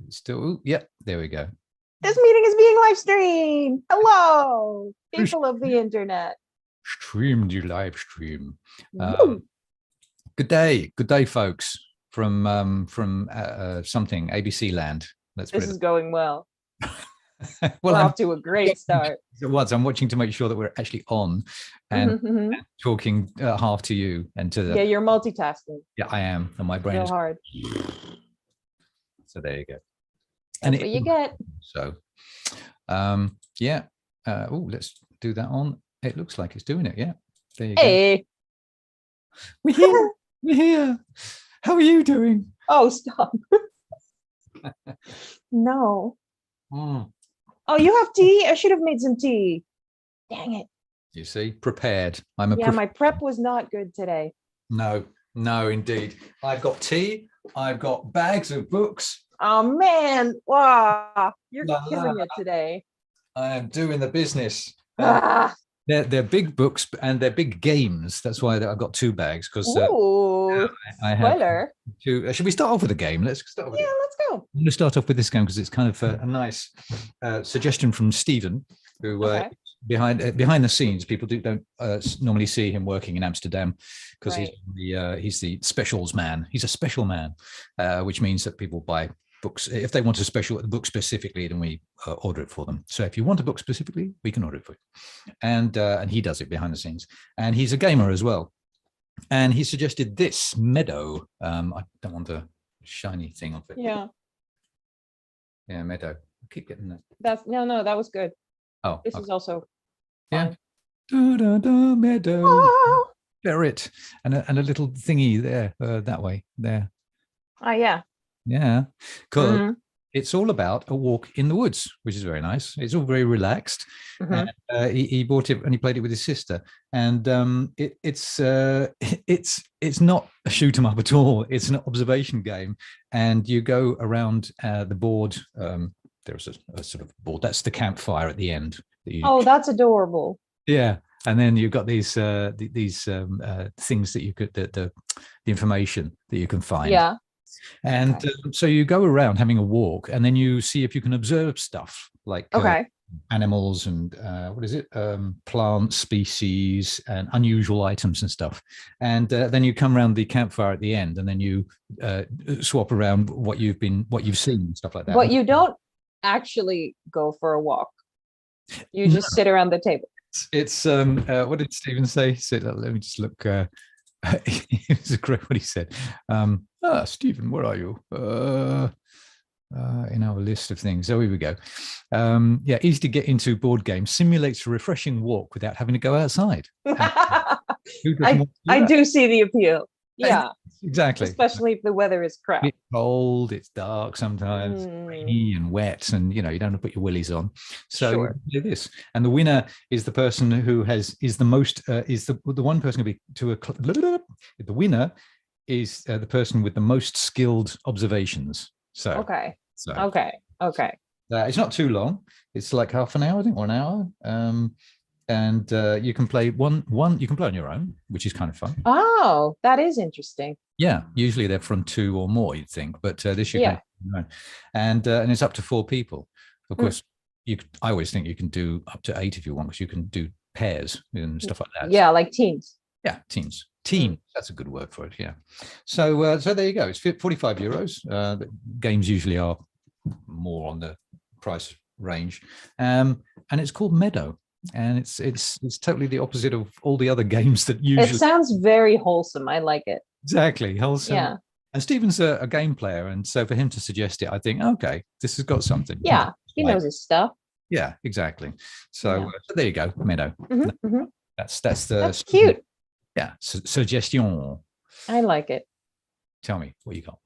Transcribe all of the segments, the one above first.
Still, ooh, yeah, there we go. This meeting is being live streamed. Hello, people of the internet. Streamed you live stream. Woo. Good day, folks. From something ABC land. This is going well. Well, we're off to a great start. I'm watching to make sure that we're actually on and talking half to you and to the. Yeah, you're multitasking. Yeah, I am, and my brain is hard. So there you go. That's what you get. So, yeah. Oh, let's do that on. It looks like it's doing it. Yeah. There you go. We're here. We're here. How are you doing? Oh, stop. No. Oh, you have tea? I should have made some tea. Dang it. You see, prepared. My prep was not good today. No, indeed. I've got tea. I've got bags of books. Oh, man. Wow. You're killing it today. I am doing the business. Ah. They're big books and they're big games. That's why I've got 2 bags. Because I have spoiler. 2. Should we start off with a game? Let's start with let's go. I'm going to start off with this game because it's kind of a nice suggestion from Stephen, who behind the scenes, people don't normally see him working in Amsterdam because he's the specials man. He's a special man, which means that people buy books. If they want a book specifically, then we order it for them. So if you want a book specifically, we can order it for you. And he does it behind the scenes. And he's a gamer as well. And he suggested this Meadow. I don't want a shiny thing off it. Yeah, Meadow. I keep getting that. That's no, that was good. Oh, this is also fine. Meadow. Oh. Ferret and a little thingy there, that way there. Oh yeah, cool. It's all about a walk in the woods, which is very nice. It's all very relaxed. And, he bought it and he played it with his sister, and it's not a shoot 'em up at all. It's an observation game, and you go around the board. There's a sort of board. That's the campfire at the end. That's adorable. Yeah. And then you've got these things that you could the information that you can find. Yeah. And so you go around having a walk, and then you see if you can observe stuff like animals and plant species and unusual items and stuff. And then you come around the campfire at the end, and then you swap around what you've seen and stuff like that. But you don't actually go for a walk. You just sit around the table. It's what did Stephen say? Let me just look. It was great what he said. Stephen, where are you? In our list of things. So here we go. Easy to get into board games. Simulates a refreshing walk without having to go outside. I do see the appeal. Yeah, exactly. Especially if the weather is crap. It's cold, it's dark sometimes, rainy and wet, and you don't have to put your willies on. So do this, and the winner is the person who is the one person to be the winner is the person with the most skilled observations. So okay. It's not too long. It's like half an hour, I think, or an hour. And you can play one. You can play on your own, which is kind of fun. Oh, that is interesting. Yeah, usually they're from 2 or more, you'd think, but this you can. And it's up to 4 people. Of course, I always think you can do up to 8 if you want, because you can do pairs and stuff like that. Yeah, like teams. Yeah, teams. That's a good word for it. Yeah. So there you go. It's €45. The games usually are more on the price range, and it's called Meadow. And it's totally the opposite of all the other games that usually. It sounds very wholesome. I like it. Exactly, wholesome. Yeah. And Stephen's a game player, and so for him to suggest it, I think, okay, this has got something. Yeah, he knows his stuff. Yeah, exactly. So, so there you go, Meadow. That's cute. Yeah, suggestion. I like it. Tell me what you got.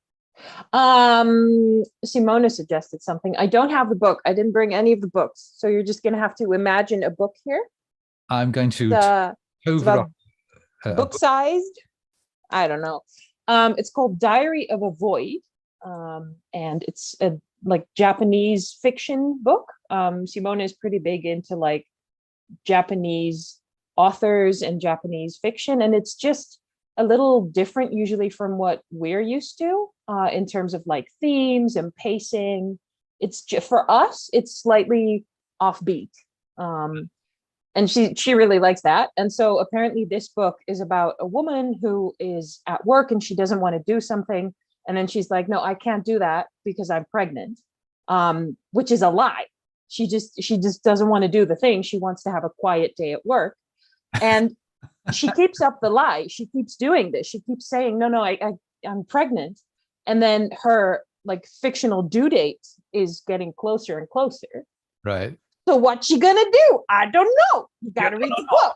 Simona suggested something. I don't have the book. I didn't bring any of the books, so you're just gonna have to imagine a book here. I'm going to book sized. I don't know. It's called Diary of a Void, and it's a Japanese fiction book. Simona is pretty big into Japanese authors and Japanese fiction, and it's just a little different usually from what we're used to. in terms of like themes and pacing. It's just, for us, it's slightly offbeat. And she really likes that. And so apparently this book is about a woman who is at work and she doesn't want to do something. And then she's like, no, I can't do that because I'm pregnant, which is a lie. She just doesn't want to do the thing. She wants to have a quiet day at work. And she keeps up the lie. She keeps doing this. She keeps saying, no, I'm pregnant. And then her like fictional due date is getting closer and closer. Right. So what's she gonna do? I don't know. You gotta read the book.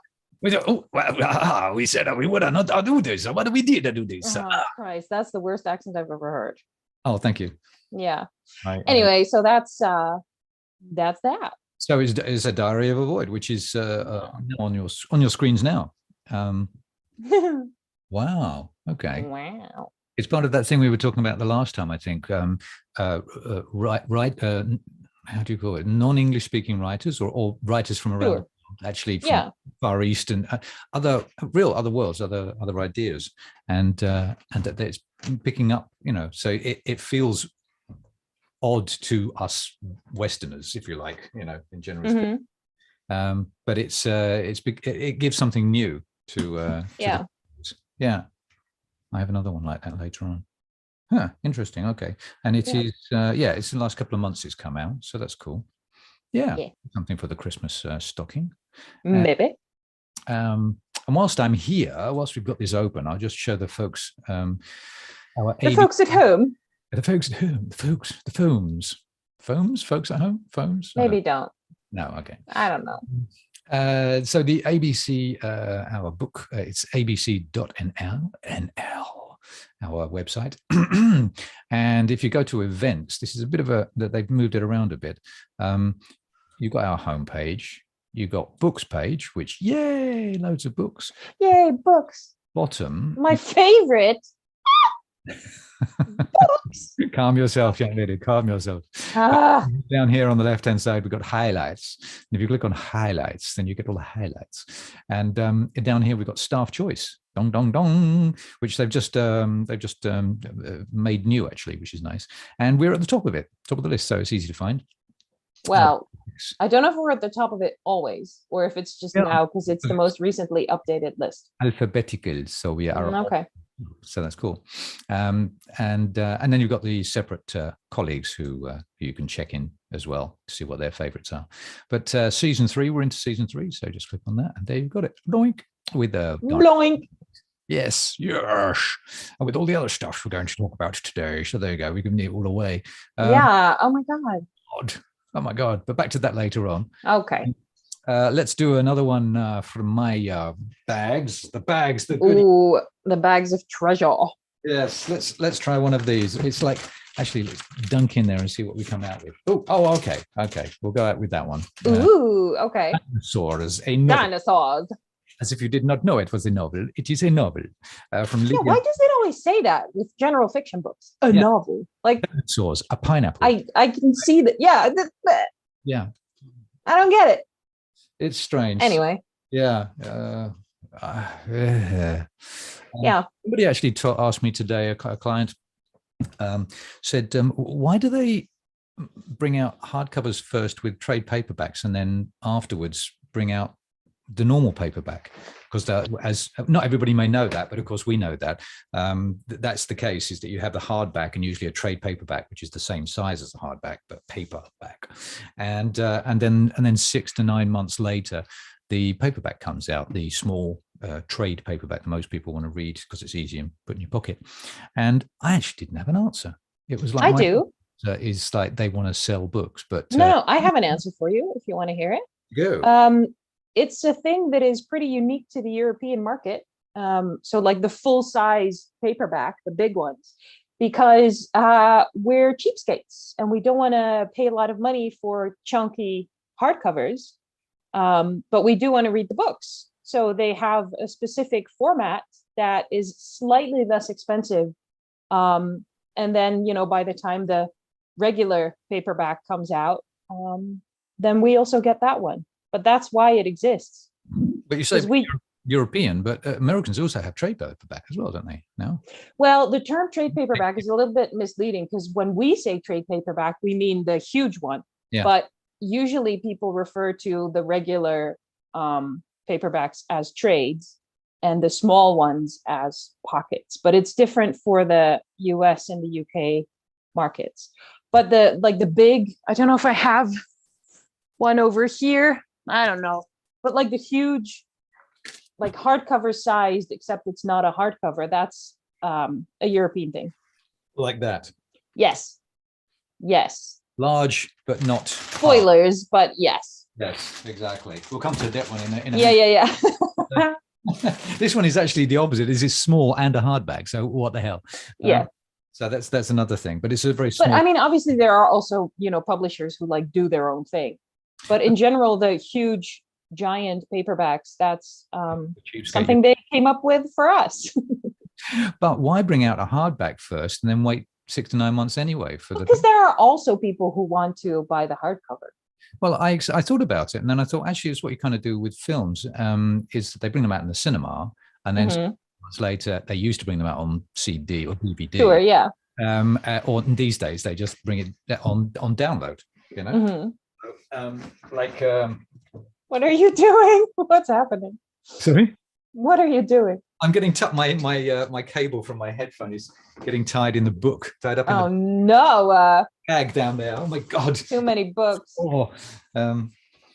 We said we would not do this. What do we do to do this? Oh, Christ, that's the worst accent I've ever heard. Oh, thank you. Yeah. Anyway, so that's that. So is a Diary of a Void, which is on your screens now. Wow. Okay. Wow. It's part of that thing we were talking about the last time, I think. How do you call it? Non-English speaking writers or writers from around the world, actually from Far East and other worlds, other ideas, and that it's picking up. So it feels odd to us Westerners, if you like, in general. But it gives something new to yeah. I have another one like that later on. Huh, interesting. Okay. And it is it's the last couple of months it's come out, so that's cool. Yeah. Something for the Christmas stocking. Maybe. And whilst I'm here, whilst we've got this open, I'll just show the folks folks at home. The folks at home, the folks at home, phones. Maybe don't. No, okay. I don't know. So the ABC, our book, it's abc.nl, our website. And if you go to events, this is a bit of that they've moved it around a bit. You've got our homepage, you've got books page, which, yay, loads of books. Yay, books. Bottom. My favorite. Books. Calm yourself, young lady, calm yourself. Down here on the left-hand side, we've got highlights. And if you click on highlights, then you get all the highlights. And down here, we've got staff choice, dong, dong, dong, which they've just made new, actually, which is nice. And we're at the top of the list, so it's easy to find. Well, I don't know if we're at the top of it always, or if it's just now because it's the most recently updated list. Alphabetical, so we are okay. So that's cool. And then you've got the separate colleagues who you can check in as well to see what their favorites are. But season 3, we're into season 3, so just click on that, and there you've got it. Bloink with the bloink. Yes, and with all the other stuff we're going to talk about today. So there you go. We can give it all away. Oh my God. Oh my God. But back to that later on. Okay. Let's do another one from my bags. The bags. Ooh, the bags of treasure. Yes. Let's try one of these. It's like, actually, let's dunk in there and see what we come out with. Okay. We'll go out with that one. Ooh, okay. Dinosaurs. Dinosaurs. As if you did not know it was a novel. It is a novel from. Yeah, why does it always say that with general fiction books? A novel, like dinosaurs, a pineapple. I can see that. Yeah. Yeah. I don't get it. It's strange. Anyway. Yeah. Somebody actually asked me today. A client said, "Why do they bring out hardcovers first with trade paperbacks and then afterwards bring out the normal paperback?" Because as not everybody may know that, but of course we know that that's the case, is that you have the hardback and usually a trade paperback, which is the same size as the hardback but paperback, and then 6 to 9 months later the paperback comes out, the small trade paperback that most people want to read because it's easy and put in your pocket. And I actually didn't have an answer. It was like, I do. Is like they want to sell books, but no, I have an answer for you if you want to hear it. Go. It's a thing that is pretty unique to the European market. So like the full size paperback, the big ones, because we're cheapskates and we don't want to pay a lot of money for chunky hardcovers, but we do want to read the books. So they have a specific format that is slightly less expensive. And then, by the time the regular paperback comes out, then we also get that one. But that's why it exists. But you say European, but Americans also have trade paperback as well, don't they? No. Well, the term trade paperback is a little bit misleading because when we say trade paperback, we mean the huge one. Yeah. But usually people refer to the regular paperbacks as trades and the small ones as pockets. But it's different for the US and the UK markets. But the big, I don't know if I have one over here. I don't know. But like the huge, like hardcover sized, except it's not a hardcover. That's a European thing. Like that. Yes. Yes. Large, but not spoilers, but yes. Yes, exactly. We'll come to that one in a yeah. This one is actually the opposite. This is small and a hardback. So what the hell? Yeah. So that's another thing. But it's a very small. But I mean, obviously there are also, publishers who like do their own thing. But in general, the huge giant paperbacks, that's something they came up with for us. But why bring out a hardback first and then wait 6 to 9 months anyway for because there are also people who want to buy the hardcover. Well, I thought about it, and then I thought actually it's what you kind of do with films, is that they bring them out in the cinema, and then months later they used to bring them out on CD or DVD. Sure, yeah. Or these days they just bring it on download. What are you doing? What's happening? Sorry. What are you doing? I'm getting my cable from my headphone is getting tied in the book, tied up in the no bag down there. Oh my god, too many books. Oh,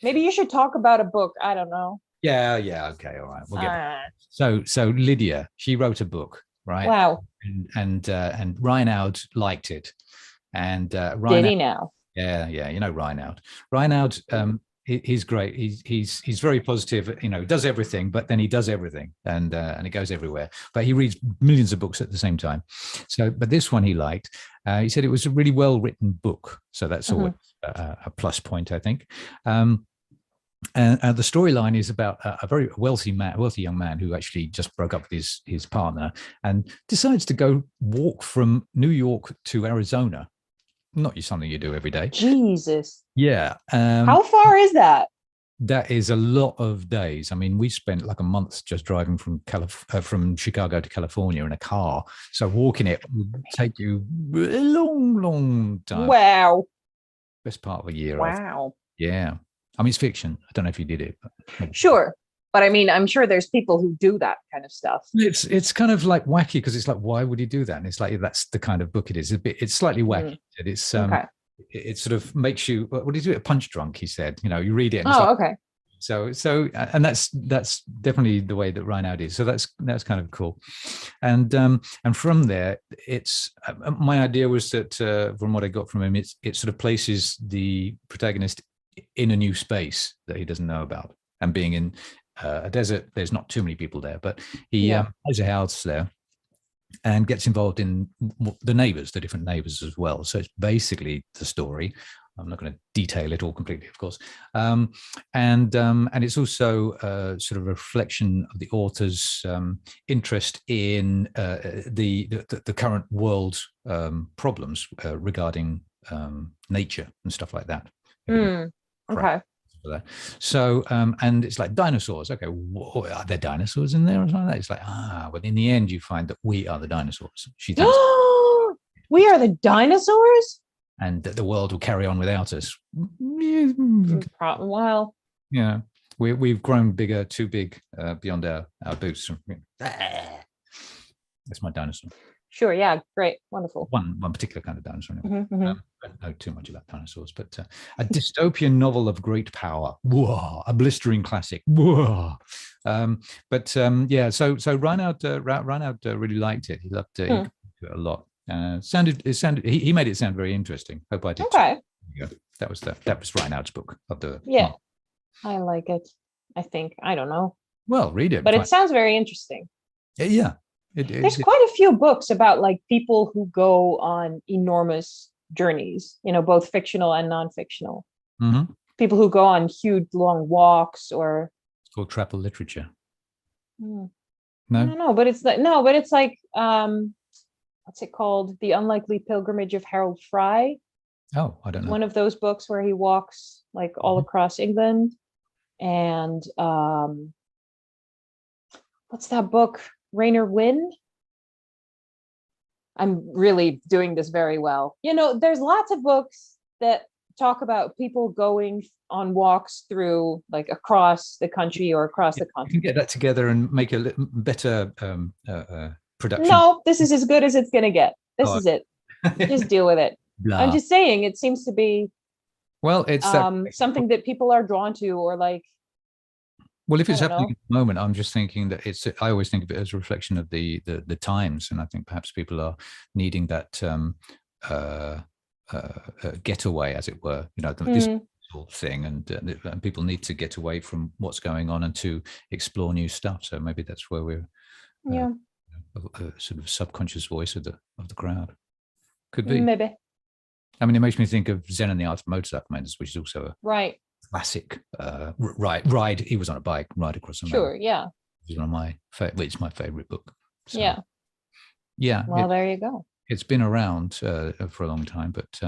maybe you should talk about a book. I don't know. Yeah, okay, all right, we'll get so Lydia, she wrote a book, right? Wow. And Reinoud liked it, and Reinoud, did he now? Yeah, Reinoud he's great. He's very positive. Does everything, but then he does everything, and it goes everywhere. But he reads millions of books at the same time. So, but this one he liked. He said it was a really well written book. So that's always a plus point, I think. And the storyline is about a very wealthy young man who actually just broke up with his partner and decides to go walk from New York to Arizona. Not something you do every day. Jesus. Yeah. How far is that? That is a lot of days. I mean, we spent like a month just driving from Chicago to California in a car. So walking it would take you a long, long time. Wow. Best part of a year. Wow. Yeah. I mean, it's fiction. I don't know if you did it. But sure. But I mean, I'm sure there's people who do that kind of stuff. It's kind of like wacky because it's like, why would he do that? And it's like, that's the kind of book it is. It's slightly wacky. It's it sort of makes you, what do you do? A punch drunk, he said. You read it. And okay. So and that's definitely the way that Reinoud is. So that's kind of cool. And from there, it's my idea was that from what I got from him, it sort of places the protagonist in a new space that he doesn't know about, and being in a desert, there's not too many people there, but he has a house there and gets involved in the different neighbors as well. So it's basically the story. I'm not going to detail it all completely, of course. And it's also sort of a reflection of the author's interest in the current world problems regarding nature and stuff like that. Okay. So and it's like dinosaurs. Okay, are there dinosaurs in there or something like that? It's like, but in the end you find that we are the dinosaurs. She thinks we are the dinosaurs, and that the world will carry on without us. Well, yeah, we've grown bigger, too big, beyond our boots. That's my dinosaur. Sure. Yeah. Great. Wonderful. One particular kind of dinosaur. Anyway. I don't know too much about dinosaurs, but a dystopian novel of great power. Whoa, a blistering classic. Whoa. So Reinoud really liked it. He loved it. He liked it a lot. He made it sound very interesting. Hope I did. Okay. Yeah. That was Reinoud's book of the. Yeah, I like it. I think, I don't know. Well, read it. But it sounds very interesting. Yeah. There's quite a few books about like people who go on enormous journeys, both fictional and non-fictional. People who go on huge long walks, or it's called travel literature. No, I don't know, but it's like what's it called? The Unlikely Pilgrimage of Harold Fry. Oh, I don't know. One of those books where he walks like all across England, and what's that book? Rainer Wind. I'm really doing this very well. You know, there's lots of books that talk about people going on walks through, like, across the country or across the continent. You can get that together and make a better production. No, this is as good as it's going to get. This is it. Just deal with it. Blah. I'm just saying, it seems to be it's something that people are drawn to, or like. Well, if it's happening at the moment, I'm just thinking that I always think of it as a reflection of the times, and I think perhaps people are needing that getaway, as it were. You know, this sort of thing, and people need to get away from what's going on and to explore new stuff. So maybe that's where we're a sort of subconscious voice of the crowd. Could be. Maybe. I mean, it makes me think of Zen and the Art of Motorcycle Maintenance, which is also a classic ride. He was on a bike, ride across the mountain. Sure, yeah. It's one of my it's my favorite book. So, yeah. Well, there you go. It's been around for a long time, but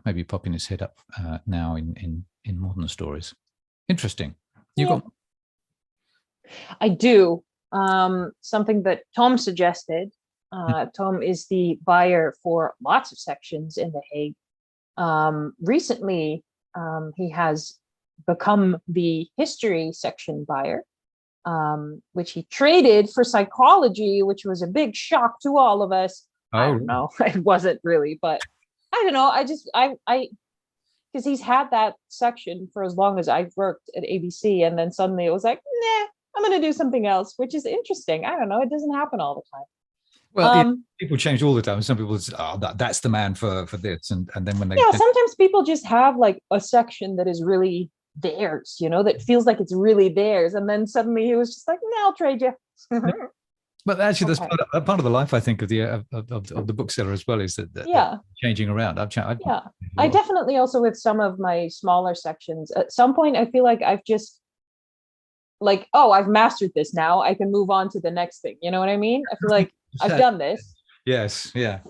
maybe popping its head up now in modern stories. Interesting. You got? I do. Something that Tom suggested. Tom is the buyer for lots of sections in The Hague. Recently, he has become the history section buyer, which he traded for psychology, which was a big shock to all of us. I don't know. It wasn't really, but I don't know. I because he's had that section for as long as I've worked at ABC, and then suddenly it was like, nah, I'm going to do something else, which is interesting. I don't know. It doesn't happen all the time. Well, people change all the time. Some people say, that's the man for this. And then when they... Yeah, sometimes people just have like a section that is really theirs, you know, that feels like it's really theirs. And then suddenly he was just like, no, I'll trade you. But actually, that's part of the life, I think, of the bookseller as well, is that changing around. I definitely also, with some of my smaller sections, at some point, I feel like I've just like, I've mastered this now. I can move on to the next thing. You know what I mean? I feel like I've done this. Yes. Yeah.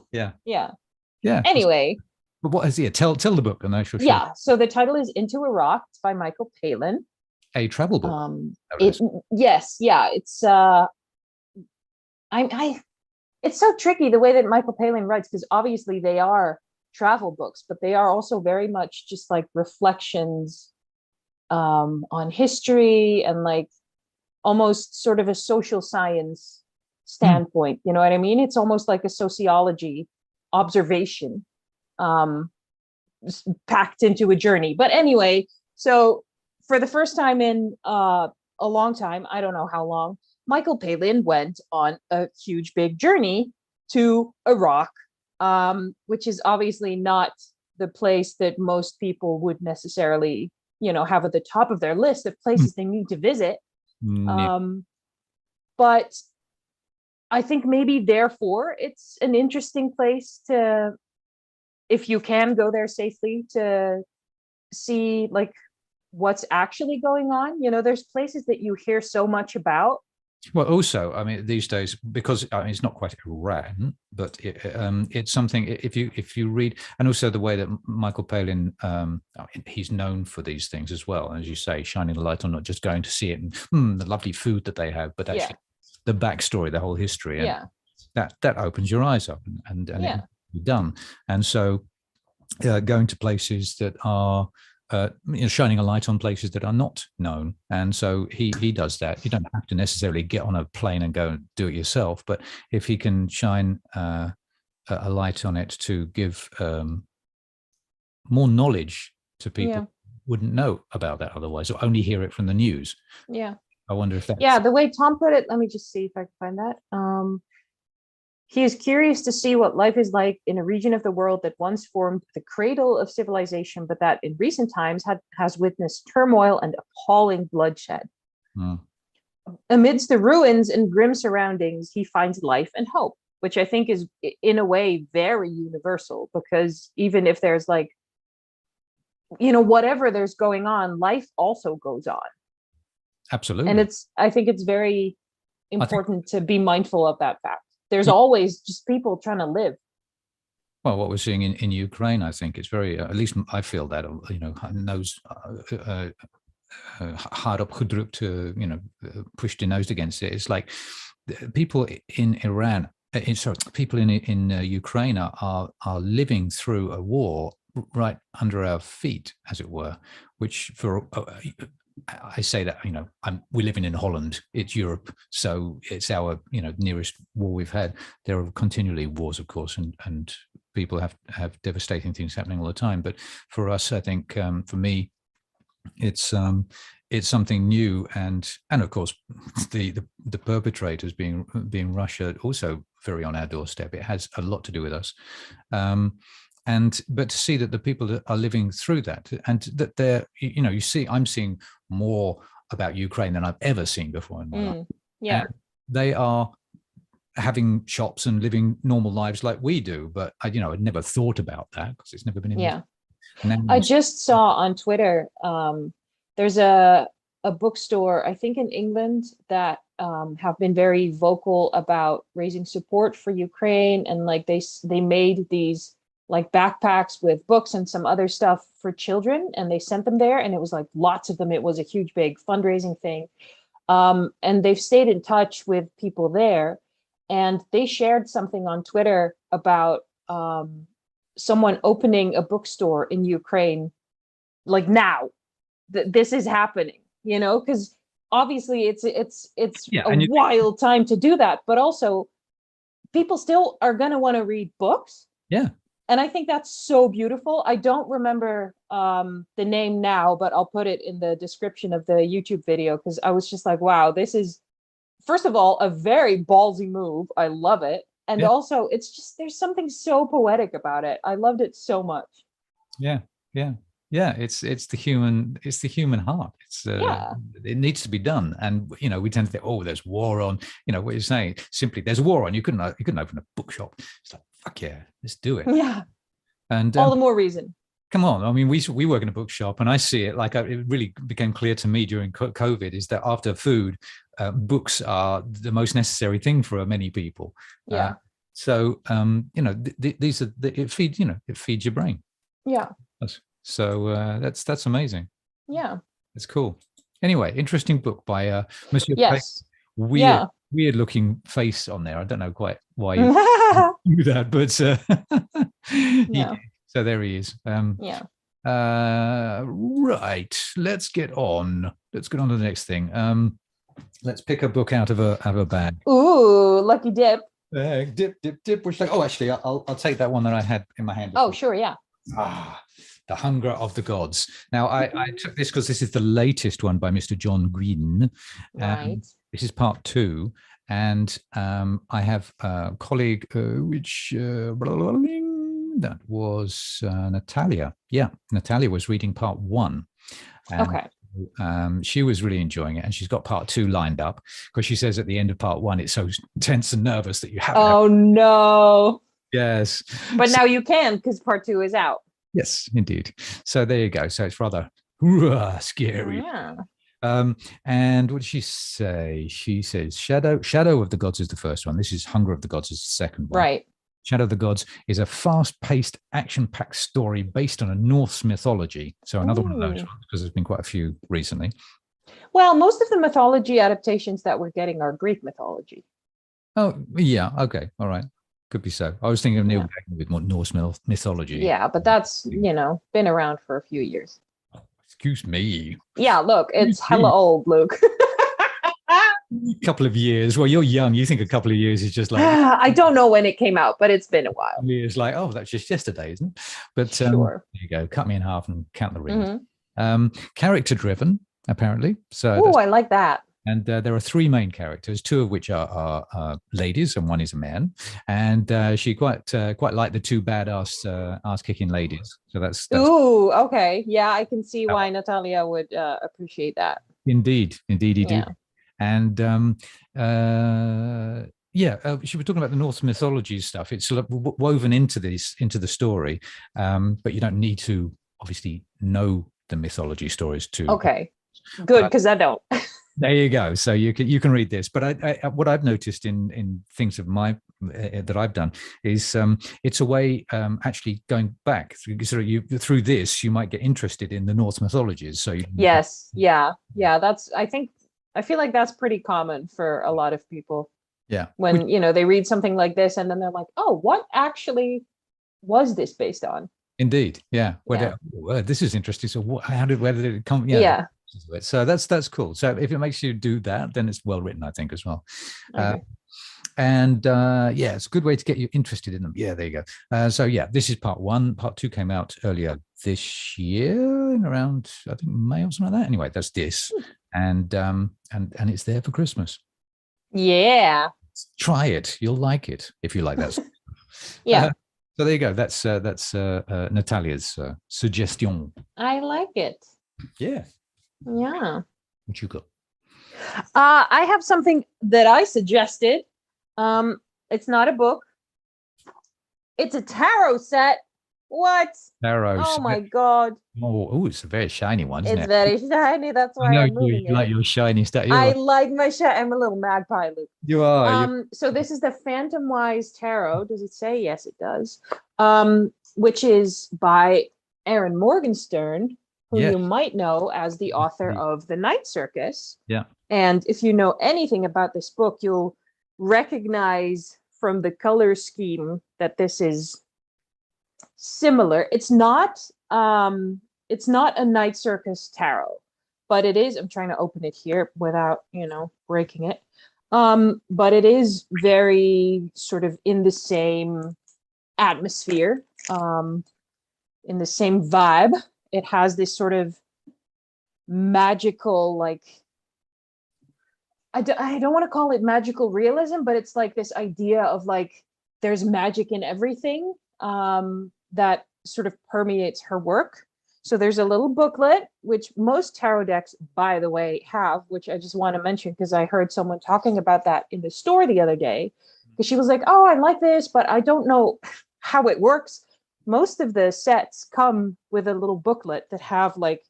Anyway. But what is it? Tell the book, and I shall show. Yeah. So the title is Into Iraq. It's by Michael Palin. A travel book. Yes. Yeah. It's it's so tricky the way that Michael Palin writes, because obviously they are travel books, but they are also very much just like reflections on history and like almost sort of a social science standpoint. You know what I mean? It's almost like a sociology observation packed into a journey. But anyway, so for the first time in a long time, I don't know how long, Michael Palin went on a huge big journey to Iraq, which is obviously not the place that most people would necessarily, have at the top of their list of places they need to visit. But I think maybe therefore it's an interesting place to, if you can go there safely, to see like what's actually going on. There's places that you hear so much about. Well, also, I mean, these days, because it's not quite Iran, but it's something. If you read, and also the way that Michael Palin, he's known for these things as well, as you say, shining a light on not just going to see it and the lovely food that they have, but actually the backstory, the whole history, and that opens your eyes up, and it can be done. And so, going to places that are shining a light on places that are not known. And so he does that. You don't have to necessarily get on a plane and go and do it yourself, but if he can shine a light on it to give more knowledge to people who wouldn't know about that otherwise, or only hear it from the news. I wonder if that's... the way Tom put it, let me just see if I can find that. He is curious to see what life is like in a region of the world that once formed the cradle of civilization, but that in recent times has witnessed turmoil and appalling bloodshed. Amidst the ruins and grim surroundings, he finds life and hope, which I think is in a way very universal, because even if there's like, whatever there's going on, life also goes on. Absolutely. And I think it's very important to be mindful of that fact. There's always just people trying to live. Well, what we're seeing in Ukraine, I think it's very, at least I feel that, hard opgedrukt, pushed your nose against it. It's like people in Iran, people in Ukraine are living through a war right under our feet, as it were, which for I say that, we're living in Holland, it's Europe, so it's our, nearest war we've had. There are continually wars, of course, and people have devastating things happening all the time. But for us, I think, for me, it's something new, and of course, the perpetrators being Russia, also very on our doorstep. It has a lot to do with us. But to see that the people that are living through that, and that they're, I'm seeing more about Ukraine than I've ever seen before in my life. Yeah. And they are having shops and living normal lives like we do, but I'd never thought about that because it's never been in. Yeah. I just saw on Twitter, there's a bookstore, I think in England, that have been very vocal about raising support for Ukraine, and like they made these like backpacks with books and some other stuff for children, and they sent them there, and it was like lots of them. It was a huge, big fundraising thing. And they've stayed in touch with people there, and they shared something on Twitter about someone opening a bookstore in Ukraine, like now. This is happening, because obviously it's a wild time to do that, but also people still are going to want to read books. Yeah. And I think that's so beautiful. I don't remember the name now, but I'll put it in the description of the YouTube video, because I was just like, wow, this is, first of all, a very ballsy move. I love it. And also, it's just, there's something so poetic about it. I loved it so much. Yeah. It's the human heart. It needs to be done. And we tend to think, oh, there's war on. What you're saying, simply there's war on. You couldn't open a bookshop. It's like, fuck yeah, let's do it. Yeah. And all the more reason. Come on. I mean, we work in a bookshop, and I see it. Like, it really became clear to me during COVID is that after food, books are the most necessary thing for many people. Yeah. So these are it feeds your brain. Yeah. So that's amazing. Yeah. It's cool. Anyway, interesting book by Monsieur. Yes. Weird looking face on there. I don't know quite why you do that, but so there he is. Right. Let's get on to the next thing. Let's pick a book out of a bag. Ooh, lucky dip. Dip. Which, actually, I'll take that one that I had in my hand. Oh, sure, yeah. The Hunger of the Gods. Now, I took this because this is the latest one by Mr. John Green. Right. This is part 2, and I have a colleague, that was Natalia. Yeah, Natalia was reading part 1. Okay. She was really enjoying it, and she's got part 2 lined up, because she says at the end of part 1 it's so tense and nervous that you have. Oh no. Yes. But now you can, because part 2 is out. Yes, indeed. So there you go. So it's rather scary. Yeah. And what did she say? She says Shadow of the Gods is the first one. This is Hunger of the Gods is the second one. Right. Shadow of the Gods is a fast-paced, action-packed story based on a Norse mythology. So another one of those ones, because there's been quite a few recently. Well, most of the mythology adaptations that we're getting are Greek mythology. Oh, yeah. Okay. All right. Could be so. I was thinking of Neil Gaiman with more Norse mythology. Yeah, but that's, been around for a few years. Excuse me. Yeah, look, it's hella old, Luke. A couple of years. Well, you're young. You think a couple of years is just like... I don't know when it came out, but it's been a while. It's like, oh, that's just yesterday, isn't it? But sure. There you go. Cut me in half and count the rings. Character driven, apparently. So I like that. And there are 3 main characters, 2 of which are ladies and one is a man. And she quite liked the 2 badass ass-kicking ladies. So that's ooh, okay. Yeah, I can see why Natalia would appreciate that. Indeed, you do. And she was talking about the Norse mythology stuff. It's sort of woven into the story, but you don't need to obviously know the mythology stories too. Okay, good, because I don't. There you go. So you can read this. But I what I've noticed in things of my that I've done is it's a way actually going back through this, you might get interested in the Norse mythologies. So yes, yeah, I feel like that's pretty common for a lot of people. Yeah, when they read something like this and then they're like, oh, what actually was this based on? Indeed, yeah. This is interesting. So where did it come? Yeah. So that's cool. So if it makes you do that, then it's well written, I think, as well. Okay. It's a good way to get you interested in them. Yeah, there you go. So yeah, this is part one. Part two came out earlier this year, in around I think May or something like that. Anyway, that's this, and it's there for Christmas. Yeah. Try it. You'll like it if you like that. Yeah. So there you go. That's Natalia's suggestion. I like it. Yeah. Yeah. What you got? I have something that I suggested. It's not a book. It's a tarot set. What? Tarot. Oh my God. Oh, it's a very shiny one, isn't it? It's very shiny. That's why I'm moving you like your shiny stuff. I like my shiny. I'm a little magpie, Luke. You are. So this is the Phantom Wise Tarot. Does it say? Yes, it does. Which is by Aaron Morgenstern, who you might know as the author of The Night Circus. Yeah. And if you know anything about this book, you'll recognize from the color scheme that this is similar. It's not a Night Circus tarot, but it is. I'm trying to open it here without breaking it. But it is very sort of in the same atmosphere, in the same vibe. It has this sort of magical, like, I don't want to call it magical realism, but it's like this idea of like there's magic in everything, that sort of permeates her work. So there's a little booklet, which most tarot decks, by the way, have, which I just want to mention because I heard someone talking about that in the store the other day, because she was like, oh, I like this, but I don't know how it works. Most of the sets come with a little booklet that have like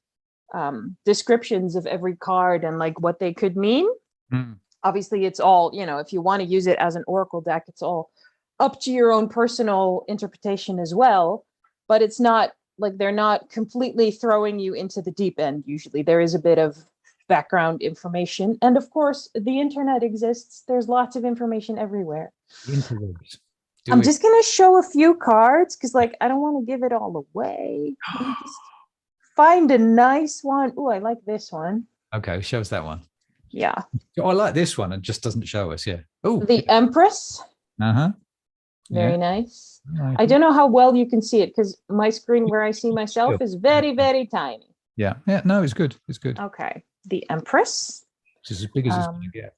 descriptions of every card and like what they could mean. Obviously, it's all, if you want to use it as an oracle deck, it's all up to your own personal interpretation as well. But it's not like they're not completely throwing you into the deep end. Usually there is a bit of background information. And of course, the internet exists. There's lots of information everywhere. I'm just going to show a few cards because like, I don't want to give it all away. Just find a nice one. Oh, I like this one. Okay, show us that one. Yeah. Oh, I like this one. It just doesn't show us. Yeah. Oh, the Empress. Very nice. I don't know how well you can see it because my screen where I see myself is very, very tiny. Yeah. No, it's good. It's good. Okay. The Empress. It's as big as it's going to get.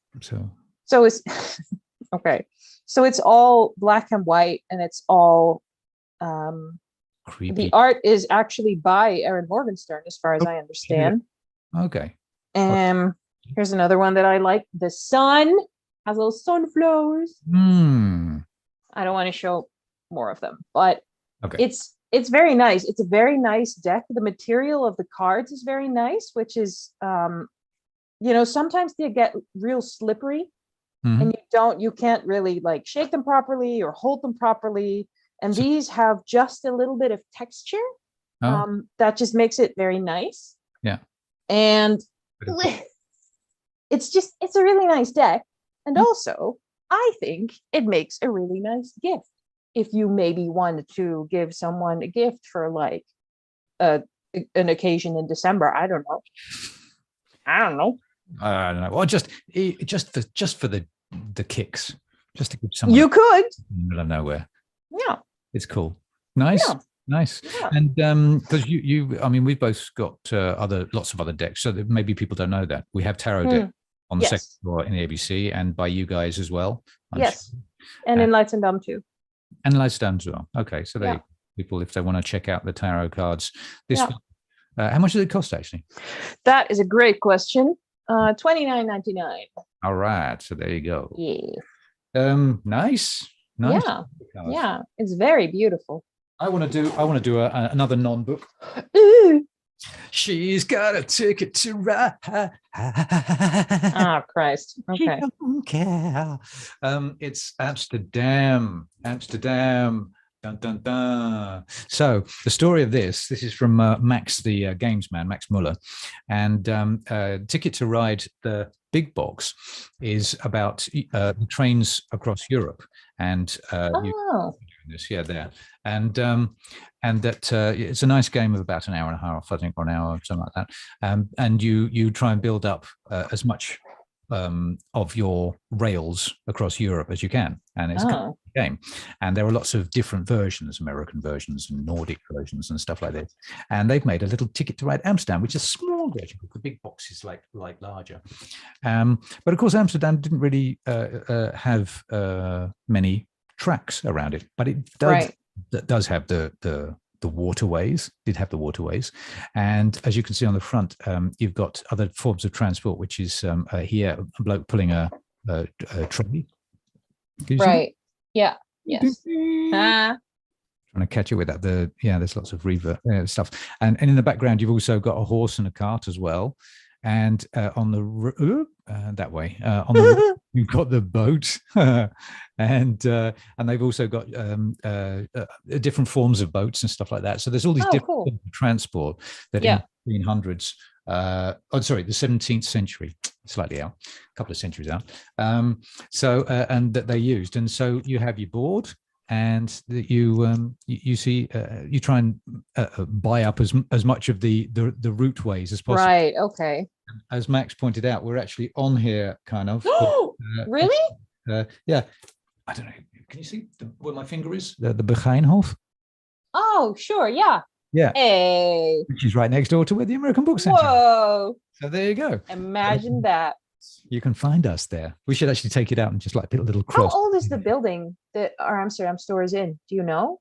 So it's okay. So it's all black and white, and it's all creepy. The art is actually by Aaron Morgenstern, as far as I understand. Okay. Here's another one that I like. The sun has little sunflowers. I don't want to show more of them, but it's very nice. It's a very nice deck. The material of the cards is very nice, which is, sometimes they get real slippery and you can't really like shake them properly or hold them properly. And these have just a little bit of texture that just makes it very nice. Yeah. And it's a really nice deck. And also, I think it makes a really nice gift. If you maybe wanted to give someone a gift for like an occasion in December, I don't know. Well, just for the kicks, just to give someone. You could. In the middle of nowhere. Yeah. It's cool. Nice. Yeah. Nice. Yeah. And because we've both got lots of other decks, so that maybe people don't know that we have tarot deck on the second floor in the ABC, and by you guys as well. Yes. Sure. And in LEIDSCHENDAM too. And LEIDSCHENDAM as well. Okay, so people, if they want to check out the tarot cards, how much does it cost actually? That is a great question. $29.99. All right, so there you go. Yeah. Nice. Yeah, it's very beautiful. I want to do another non-book. Ooh. She's got a ticket to ride. Oh, Christ. Okay. She don't care. It's Amsterdam. Amsterdam. Dun, dun, dun. So the story of this is from Max, the games man, Max Muller. And Ticket to Ride, the big box, is about trains across Europe. And this, yeah, there. And that it's a nice game of about an hour and a half, I think, or an hour, something like that. And you try and build up as much of your rails across Europe as you can, and it's a game. And there are lots of different versions, American versions and Nordic versions and stuff like this. And they've made a little Ticket to Ride Amsterdam, which is a small version. The big box is like larger. But of course, Amsterdam didn't really have many tracks around it, but it does have the waterways, did have the waterways. And as you can see on the front, you've got other forms of transport, which is here, a bloke pulling a trolley. Right. Yeah. Yes. Trying to catch it with that. There's lots of reverb stuff. And in the background, you've also got a horse and a cart as well. And on the that way, on the you've got the boat, and they've also got different forms of boats and stuff like that. So there's all these different forms of transport that in the 1800s, the 17th century, slightly out, a couple of centuries out. And that they used, and so you have your board. And that you see you try and buy up as much of the routeways as possible. Right. Okay. As Max pointed out, we're actually on here, kind of. Really? Yeah. I don't know. Can you see where my finger is? The Begijnhof. Oh, sure. Yeah. Yeah. Hey. Which is right next door to where the American Book Center. Whoa. So there you go. Imagine that. You can find us there. We should actually take it out and just like put a little cross. How old is the building that our Amsterdam store is in? Do you know?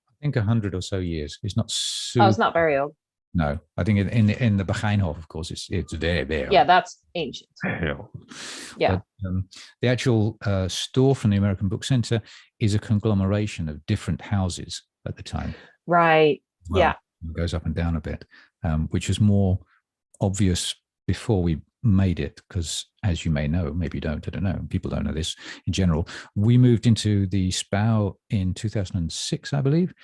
I think 100 or so years. It's not super. Oh, it's not very old. No, I think in the Begijnhof, of course, it's there. Yeah, that's ancient. Yeah. But, the actual store from the American Book Center is a conglomeration of different houses at the time. Right. Well, yeah. It goes up and down a bit, which was more obvious before we made it, because as you may know, maybe you don't, I don't know, people don't know this in general, we moved into the Spui in 2006, I believe.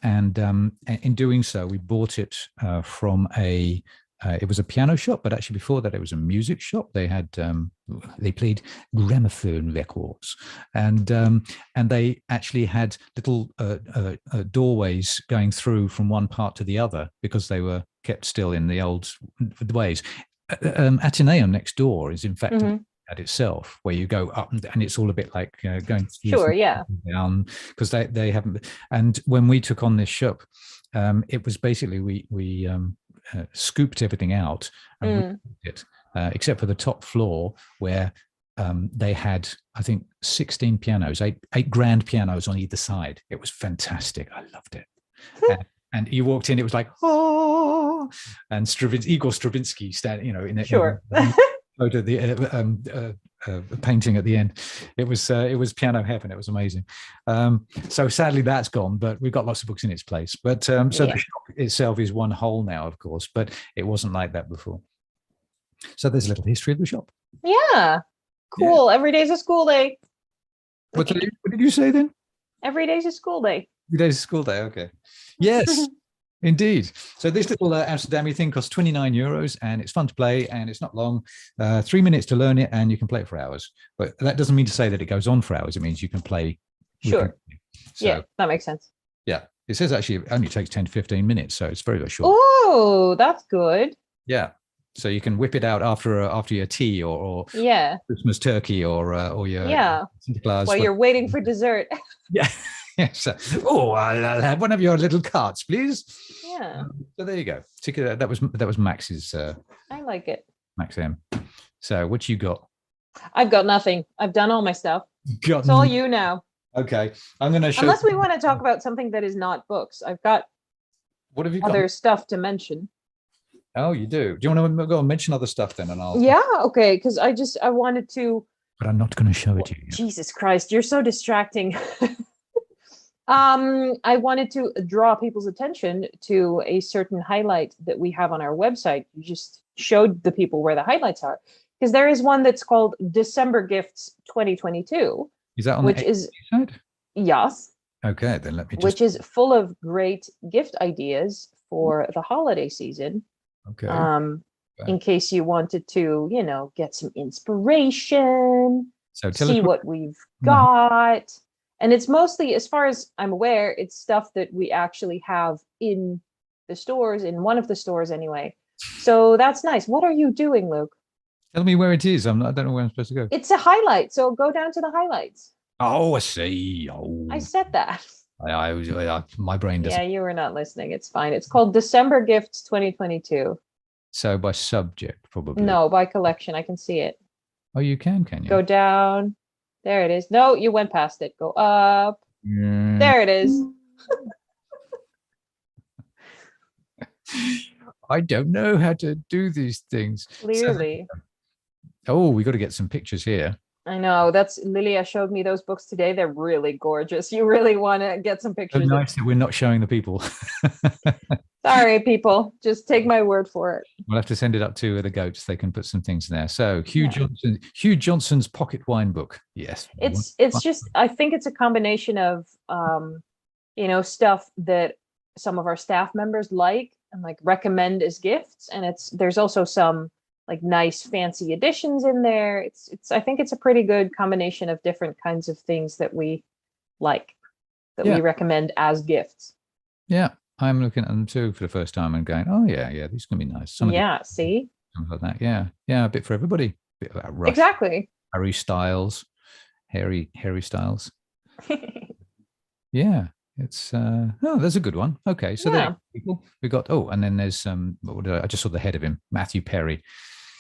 And in doing so, we bought it from it was a piano shop, but actually before that, it was a music shop. They had they played gramophone records, and they actually had little doorways going through from one part to the other because they were kept still in the old ways. Athenaeum next door is in fact at itself, where you go up and it's all a bit like going down, because they haven't. And when we took on this shop, it was basically we scooped everything out and it, except for the top floor where they had, I think, 16 pianos, eight grand pianos on either side. It was fantastic. I loved it. And you walked in, it was like, oh, and Igor Stravinsky standing, in it. Sure. Photo, the painting at the end. It was piano heaven. It was amazing. So sadly that's gone, but we've got lots of books in its place. But so the shop itself is one whole now, of course, but it wasn't like that before. So there's a little history of the shop. Yeah. Cool. Yeah. Every day's a school day. What did you say then? Every day's a school day. Every day's a school day. Okay. Yes. Indeed. So this little Amsterdam thing costs 29 euros and it's fun to play and it's not long. 3 minutes to learn it and you can play it for hours. But that doesn't mean to say that it goes on for hours. It means you can play. Sure. So, that makes sense. Yeah. It says actually it only takes 10 to 15 minutes. So it's very, very short. Oh, that's good. Yeah. So you can whip it out after your tea or Christmas turkey or your Santa Claus. While you're waiting for dessert. Yeah. Yes. I'll have one of your little carts, please. Yeah. So there you go. That was Max's. I like it. Max M. So what you got? I've got nothing. I've done all my stuff. It's all you now. Okay. I'm going to show. Unless we want to talk about something that is not books. I've got. What have you got? Other stuff to mention. Oh, you do. Do you want to go and mention other stuff then, and I'll? Yeah. Okay. Because I wanted to. But I'm not going to show it to you. Jesus Christ! You're so distracting. I wanted to draw people's attention to a certain highlight that we have on our website. You just showed the people where the highlights are, because there is one that's called December Gifts 2022. Is that on which the is side? Yes. Okay, then let me just. Which is full of great gift ideas for the holiday season. Okay. In case you wanted to, get some inspiration, so tell see us what we've got. And it's mostly, as far as I'm aware, it's stuff that we actually have in the stores, in one of the stores anyway. So that's nice. What are you doing, Luke? Tell me where it is. I don't know where I'm supposed to go. It's a highlight. So go down to the highlights. Oh, I see. Oh, I said that. My brain doesn't. Yeah, you were not listening. It's fine. It's called December Gifts 2022. So by subject, probably. No, by collection. I can see it. Oh, you can you? Go down. There it is. No, you went past it. Go up. There it is. I don't know how to do these things. Clearly. Oh, we got to get some pictures here. I know. That's Lilia showed me those books today. They're really gorgeous. You really want to get some pictures. So nice that we're not showing the people. Sorry, people. Just take my word for it. We'll have to send it up to the goats. They can put some things in there. So Hugh Johnson's pocket wine book. Yes. It's just, I think it's a combination of, stuff that some of our staff members like and like recommend as gifts. And there's also some like nice fancy additions in there. I think it's a pretty good combination of different kinds of things that we like, that we recommend as gifts. Yeah. I'm looking at them too for the first time and going, oh yeah, these can be nice. See? Something like that. Yeah, a bit for everybody. A bit of that Rush. Exactly. Harry Styles. Harry Styles. Yeah. It's there's a good one. Okay, so there people we got. Oh, and then there's I just saw the head of him, Matthew Perry.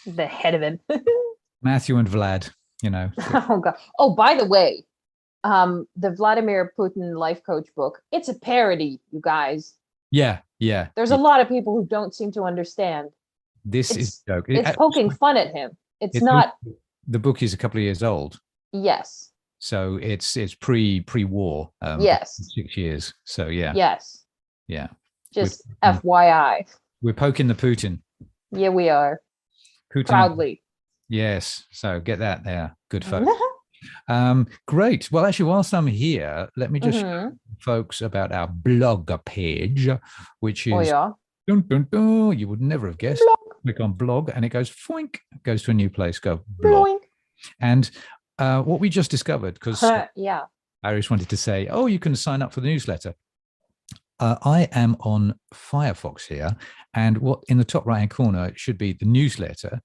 The head of him. Matthew and Vlad, Oh god. Oh, by the way, the Vladimir Putin life coach book, it's a parody, you guys. Yeah. There's a lot of people who don't seem to understand. This is a joke. It's poking fun at him. It's not. The book is a couple of years old. Yes. So it's pre-war. Yes. 6 years. So yeah. Yes. Yeah. Just FYI. We're poking the Putin. Yeah, we are. Putin. Proudly. Yes. So get that there. Good folks. Great. Well, actually, whilst I'm here, let me just show folks about our blog page, which is dun, dun, dun, you would never have guessed. Blog. Click on blog and it goes foink, goes to a new place. Go blog. Bloink. And what we just discovered, because Iris wanted to say, oh, you can sign up for the newsletter. I am on Firefox here, and what in the top right hand corner should be the newsletter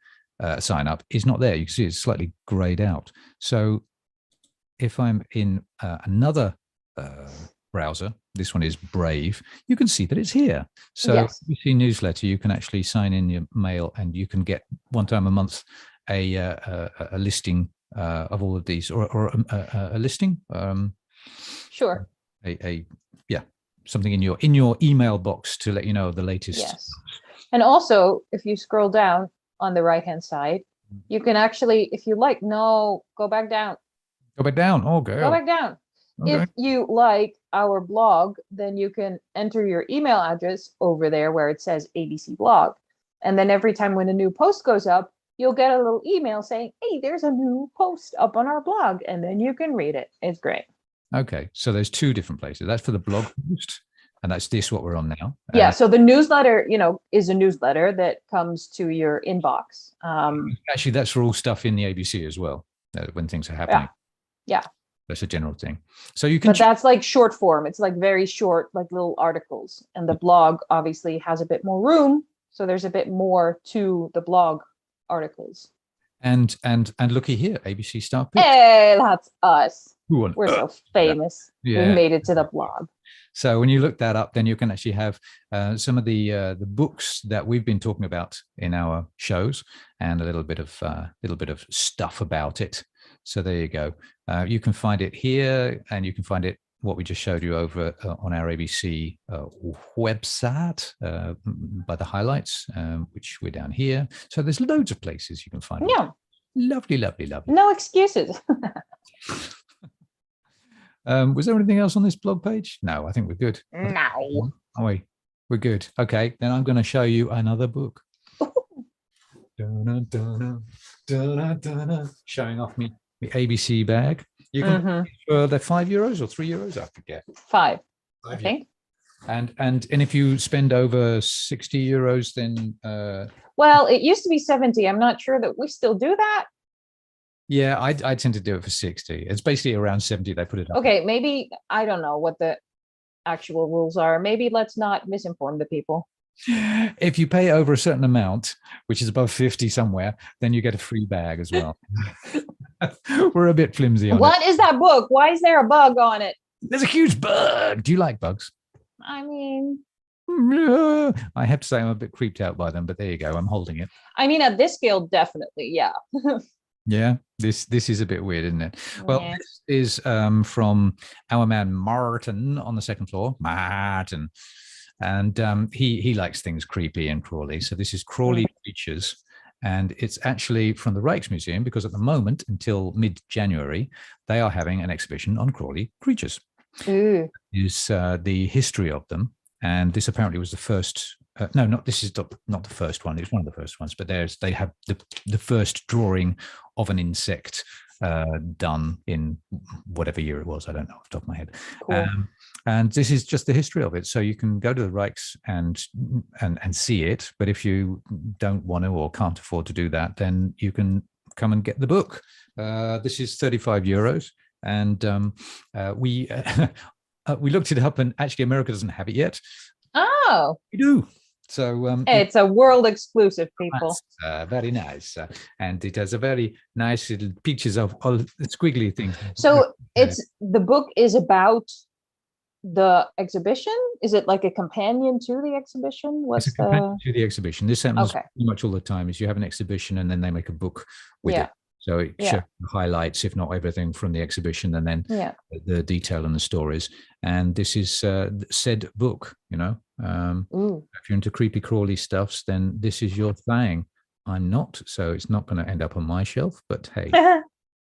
sign up is not there. You can see it's slightly grayed out. So if I'm in another browser, this one is Brave, you can see that it's here. So if you see newsletter, you can actually sign in your mail and you can get one time a month a listing of all of these, or a listing. Sure. Something in your email box to let you know of the latest. Yes. And also, if you scroll down on the right hand side, you can actually, if you like, go back down. Go back down. Oh, girl. Go back down. Okay. If you like our blog, then you can enter your email address over there where it says ABC blog. And then every time when a new post goes up, you'll get a little email saying, hey, there's a new post up on our blog. And then you can read it. It's great. Okay. So there's two different places. That's for the blog post. And that's what we're on now. Yeah. So the newsletter, is a newsletter that comes to your inbox. Actually, that's for all stuff in the ABC as well, when things are happening. Yeah. That's a general thing. So you can. But that's like short form. It's like very short, like little articles. And the blog obviously has a bit more room. So there's a bit more to the blog articles. And looky here, ABC Star Picks. Hey, that's us. We're so famous. Yeah. We made it to the blog. So when you look that up, then you can actually have some of the books that we've been talking about in our shows, and a little bit of stuff about it. So there you go. You can find it here, and you can find it what we just showed you over on our ABC website by the highlights, which we're down here. So there's loads of places you can find it. Yeah. Lovely, lovely, lovely. No excuses. Was there anything else on this blog page? No, I think we're good. No. Are we? We're good. Okay, then I'm going to show you another book. Showing off me the ABC bag. You can they're €5 or €3, I forget. Five, I think. And if you spend over €60, then well, it used to be 70. I'm not sure that we still do that. Yeah, I tend to do it for 60. It's basically around 70 they put it up. Okay, maybe I don't know what the actual rules are. Maybe let's not misinform the people. If you pay over a certain amount, which is above 50 somewhere, then you get a free bag as well. We're a bit flimsy on it. What is that book? Why is there a bug on it? There's a huge bug. Do you like bugs? I mean, I have to say I'm a bit creeped out by them, but there you go. I'm holding it. I mean, at this scale, definitely, yeah. Yeah, this is a bit weird, isn't it? Well, this is from our man Martin on the second floor. Martin. And he likes things creepy and crawly. So this is Crawly Creatures. And it's actually from the Rijksmuseum, because at the moment, until mid-January, they are having an exhibition on crawly creatures. Is the history of them. And this apparently was the first. This is not the first one. It's one of the first ones, but they have the first drawing of an insect done in whatever year it was. I don't know off the top of my head. Cool. And this is just the history of it. So you can go to the Rijks and see it. But if you don't want to or can't afford to do that, then you can come and get the book. This is €35, and we looked it up, and actually America doesn't have it yet. Oh, we do. So it's a world exclusive, people. Very nice, and it has a very nice little pictures of all the squiggly things. So the book is about the exhibition. Is it like a companion to the exhibition? It's a companion to the exhibition. This happens pretty much all the time. Is you have an exhibition and then they make a book with it. So it shows highlights, if not everything, from the exhibition, and then the detail and the stories. And this is said book, you know. If you're into creepy crawly stuffs, then this is your thing. I'm not, so it's not going to end up on my shelf. But hey,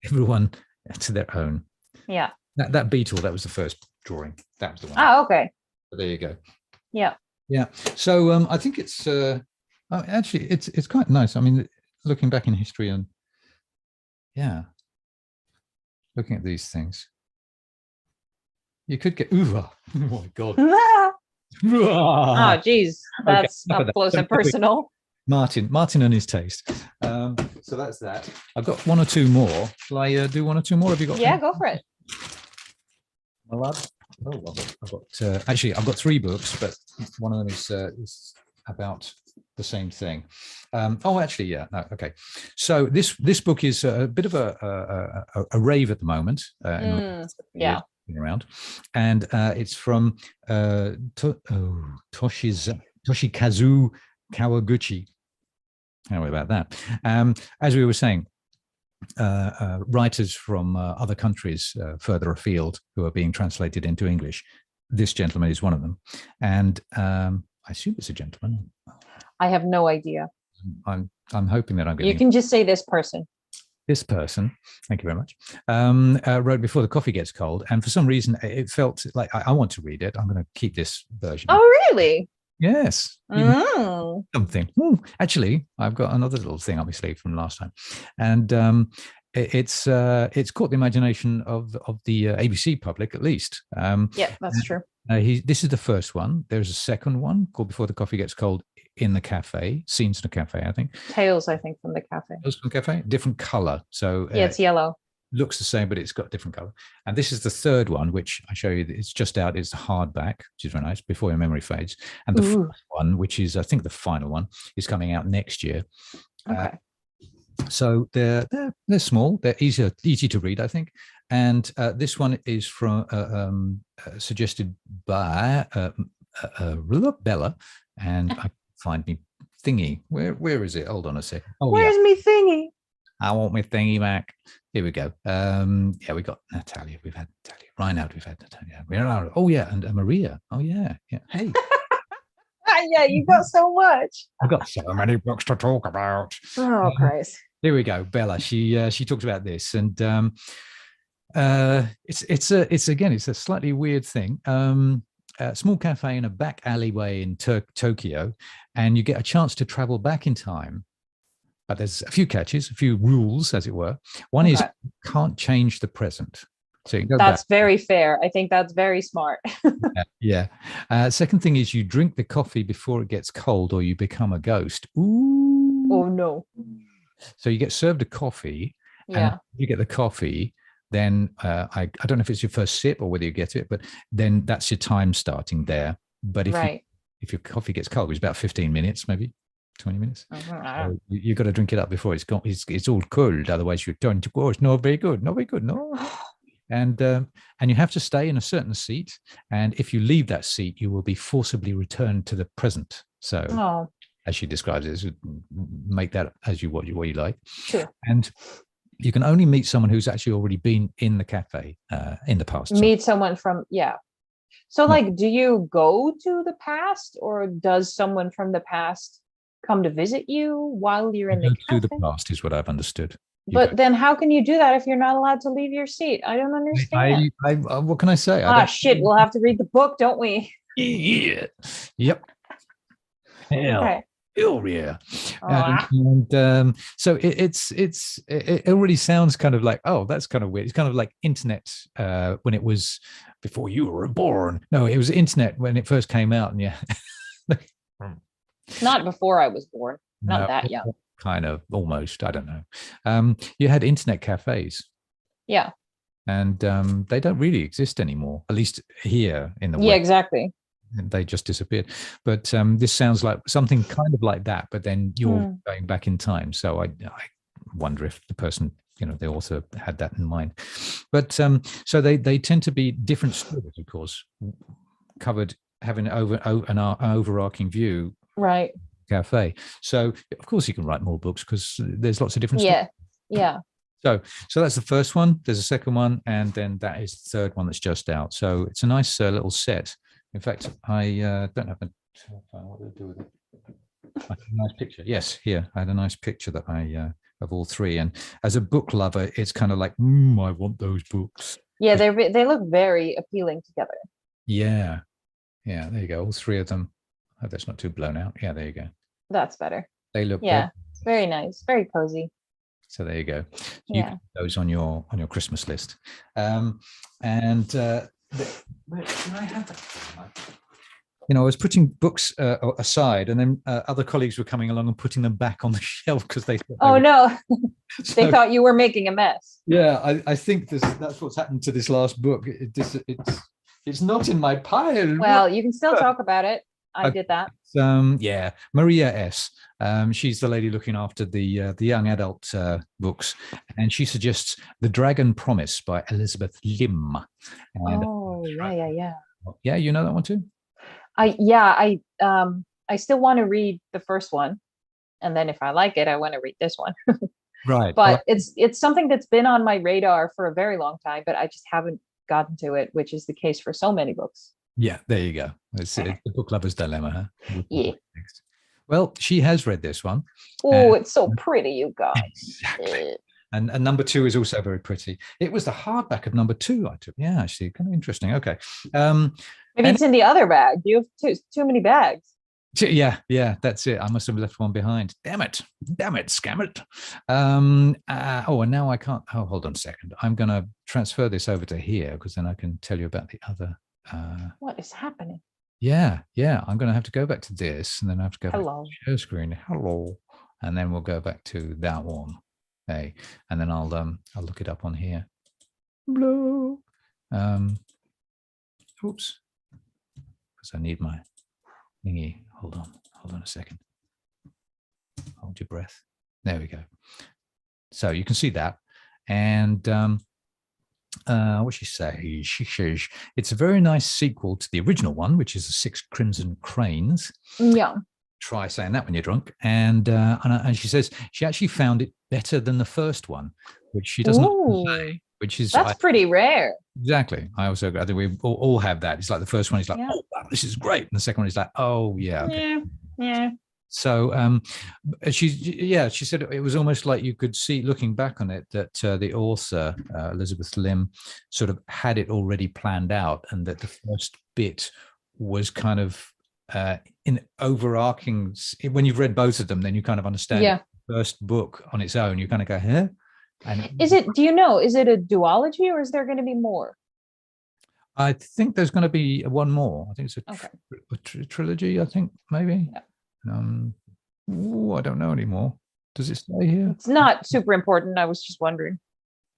everyone to their own. Yeah. That beetle, that was the first drawing. That was the one. Oh, okay. But there you go. Yeah. Yeah. So I think it's actually it's quite nice. I mean, looking back in history and looking at these things, you could get oh my god. Oh geez, that's up close and personal. Martin and his taste. So that's that. I've got one or two more. Shall I do one or two more? Have you got? Yeah, go for it. My lad. Oh, well, I've got three books, but one of them is about the same thing. Okay. So this book is a bit of a rave at the moment. Around, and it's from Toshikazu Kawaguchi. How about that? As we were saying, writers from other countries further afield who are being translated into English. This gentleman is one of them, and I assume it's a gentleman. I have no idea. I'm hoping that I'm getting. You can just say this person. This person, thank you very much, wrote Before the Coffee Gets Cold, and for some reason it felt like I want to read it. I'm going to keep this version. Oh, really? Yes. Something. Actually, I've got another little thing up my sleeve from last time, and it's caught the imagination of the ABC public, at least. Yeah, that's true. This is the first one. There's a second one called Before the Coffee Gets Cold in the Cafe, Scenes in the Cafe, I think. Tales, I think, from the Cafe. Tales from the Cafe, different color. So it's yellow. Looks the same, but it's got different color. And this is the third one, which I show you. It's just out. It's the hardback, which is very nice. Before Your Memory Fades. And the fourth one, which is I think the final one, is coming out next year. Okay. So they're small. They're easy to read, I think. And this one is from suggested by Bella, and I find me thingy. Where is it? Hold on a second. Oh, where's me thingy? I want my thingy back. Here we go. We got Natalia. We've had Natalia. Reinhard. We've had Natalia. Oh yeah, and Maria. Oh yeah. Hey. Yeah, you've got so much. I've got so many books to talk about. Oh Christ. Here we go. Bella. She talks about this, and It's a slightly weird thing. A small cafe in a back alleyway in Tokyo, and you get a chance to travel back in time. But there's a few catches, a few rules, as it were. One is you can't change the present. So you can go That's back. very fair. I think that's very smart. Yeah. Second thing is you drink the coffee before it gets cold, or you become a ghost. Ooh. Oh no. So you get served a coffee, and you get the coffee. Then I don't know if it's your first sip or whether you get it, but then that's your time starting there. But if your coffee gets cold, it's about 15 minutes, maybe 20 minutes. So you've got to drink it up before it's all cold. Otherwise, you're turning to go. It's not very good. Not very good. No. And you have to stay in a certain seat. And if you leave that seat, you will be forcibly returned to the present. So, as she describes it, make that as what you like. Sure. And you can only meet someone who's actually already been in the cafe in the past. Meet someone from, So like, do you go to the past, or does someone from the past come to visit you while you're in the cafe? To the past is what I've understood. But then how can you do that if you're not allowed to leave your seat? I don't understand. What can I say? Shit, we'll have to read the book, don't we? Yeah. Yep. Hell. Okay. Oh yeah. And so it already sounds kind of like, oh, that's kind of weird. It's kind of like internet when it was before you were born. No, it was internet when it first came out, and Not before I was born. Not that young. Kind of, almost. I don't know. You had internet cafes. Yeah. And they don't really exist anymore, at least here in the West. Yeah, exactly. They just disappeared. But this sounds like something kind of like that, but then you're going back in time. So I wonder if the person, the author had that in mind. But so they tend to be different stories, of course, covered, having an overarching view. Right. Cafe. So of course you can write more books because there's lots of different stories. Yeah. So that's the first one. There's a second one, and then that is the third one that's just out. So it's a nice little set. In fact, I don't have a telephone. What do I do with it? I had a nice picture. Yes, here I had a nice picture that I of all three. And as a book lover, it's kind of like, I want those books. Yeah, they look very appealing together. Yeah. There you go. All three of them. I hope that's not too blown out. Yeah, there you go. That's better. They look very nice, very cozy. So there you go. You can put those on your Christmas list. Where can I have that? I was putting books aside, and then other colleagues were coming along and putting them back on the shelf because they. No, they thought you were making a mess. Yeah, I think that's what's happened to this last book. It's not in my pile. Well, you can still talk about it. I did that. Maria S. She's the lady looking after the young adult books, and she suggests The Dragon Promise by Elizabeth Lim. Yeah. Yeah, you know that one too? I still want to read the first one, and then if I like it, I want to read this one. Right. But it's something that's been on my radar for a very long time, but I just haven't gotten to it, which is the case for so many books. Yeah, there you go. It's the book lover's dilemma, huh? Yeah. Well, she has read this one. Oh, it's so pretty, you guys. Exactly. And number 2 is also very pretty. It was the hardback of number 2 I took. Yeah, actually, kind of interesting. Okay. Maybe it's in the other bag. You have too many bags. Yeah, that's it. I must have left one behind. Damn it, scam it. And now I can't. Oh, hold on a second. I'm going to transfer this over to here because then I can tell you about the other. What is happening? Yeah. I'm going to have to go back to this, and then I have to go back Hello. to the share screen. Hello, and then we'll go back to that one. Hey, and then I'll look it up on here. Hello. Oops, because I need my thingy. Hold on a second. Hold your breath. There we go. So you can see that, and what she says? She says it's a very nice sequel to the original one, which is the 6 Crimson Cranes. Yeah. Try saying that when you're drunk. And she says she actually found it better than the first one, which she doesn't say, which is pretty rare. Exactly. I think we all have that. It's like the first one is like, oh wow, this is great, and the second one is like, oh yeah, okay. Yeah. So she said it was almost like you could see, looking back on it, that the author, Elizabeth Lim, sort of had it already planned out, and that the first bit was kind of in overarching. When you've read both of them, then you kind of understand the first book on its own. You kind of go, huh? And do you know, is it a duology, or is there going to be more? I think there's going to be one more. I think it's a trilogy, I think, maybe. Yeah. I don't know anymore. Does it stay here? It's not super important. I was just wondering.